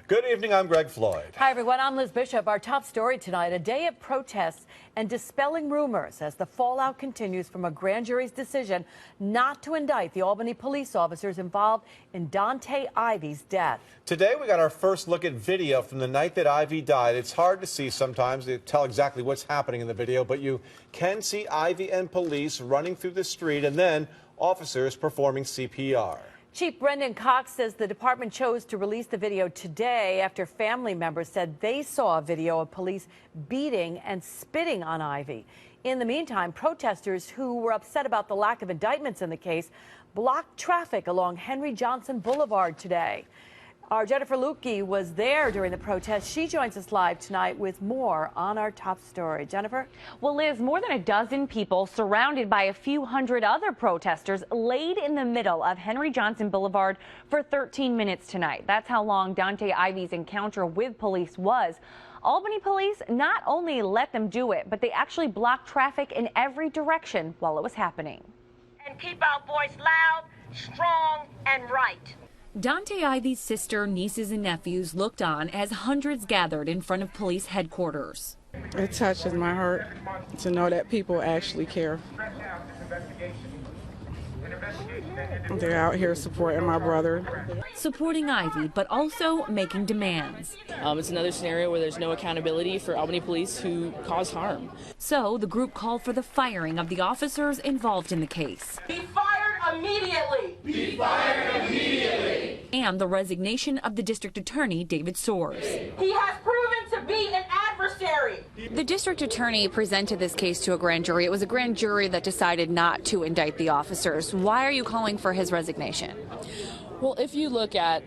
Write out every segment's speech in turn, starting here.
Good evening, I'm Greg Floyd. Hi, everyone. I'm Liz Bishop. Our top story tonight, a day of protests and dispelling rumors as the fallout continues from a grand jury's decision not to indict the Albany police officers involved in Dontay Ivy's death. Today, we got our first look at video from the night that Ivy died. It's hard to see sometimes to tell exactly what's happening in the video, but you can see Ivy and police running through the street and then officers performing CPR. Chief Brendan Cox says the department chose to release the video today after family members said they saw a video of police beating and spitting on Ivy. In the meantime, protesters who were upset about the lack of indictments in the case blocked traffic along Henry Johnson Boulevard today. Our Jennifer Lewke was there during the protest. She joins us live tonight with more on our top story. Jennifer? Well, Liz, more than a dozen people surrounded by a few hundred other protesters laid in the middle of Henry Johnson Boulevard for 13 minutes tonight. That's how long Dontay Ivy's encounter with police was. Albany Police not only let them do it, but they actually blocked traffic in every direction while it was happening. And keep our voice loud, strong, and right. Dontay Ivy's sister, nieces, and nephews looked on as hundreds gathered in front of police headquarters. It touches my heart to know that people actually care. They're out here supporting my brother. Supporting Ivy, but also making demands. It's another scenario where there's no accountability for Albany police who cause harm. So the group called for the firing of the officers involved in the case. Be fired immediately! Be fired immediately! And the resignation of the district attorney, David Soares. He has proven to be an adversary. The district attorney presented this case to a grand jury. It was a grand jury that decided not to indict the officers. Why are you calling for his resignation? Well, if you look at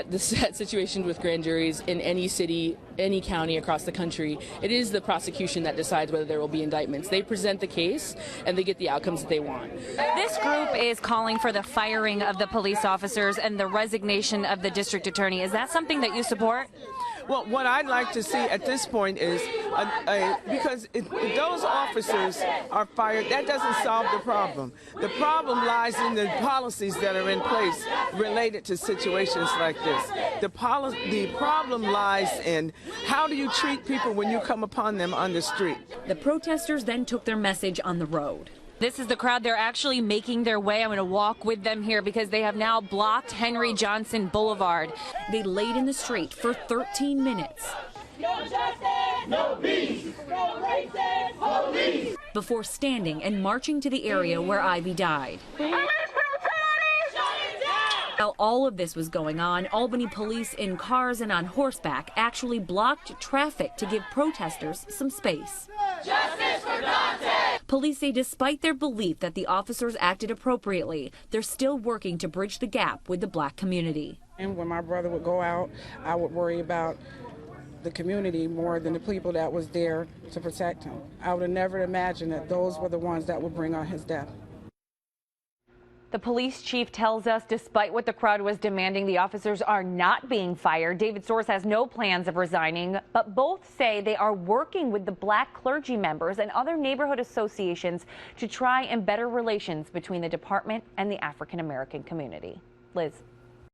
the situation with grand juries in any city, any county across the country, it is the prosecution that decides whether there will be indictments. They present the case and they get the outcomes that they want. This group is calling for the firing of the police officers and the resignation of the district attorney. Is that something that you support? Well, what I'd like to see at this point is, because if those officers are fired, that doesn't solve the problem. The problem lies in the policies that are in place related to situations like this. The problem lies in how do you treat people when you come upon them on the street. The protesters then took their message on the road. This is the crowd. They're actually making their way. I'm going to walk with them here because they have now blocked Henry Johnson Boulevard. They laid in the street for 13 minutes. No justice, no peace, no racist police. Before standing and marching to the area where Ivy died. While all of this was going on, Albany police in cars and on horseback actually blocked traffic to give protesters some space. Justice for Dontay! Police say despite their belief that the officers acted appropriately, they're still working to bridge the gap with the black community. And when my brother would go out, I would worry about the community more than the people that was there to protect him. I would have never imagined that those were the ones that would bring on his death. The police chief tells us despite what the crowd was demanding, the officers are not being fired. David Soares has no plans of resigning, but both say they are working with the black clergy members and other neighborhood associations to try and better relations between the department and the African American community. Liz.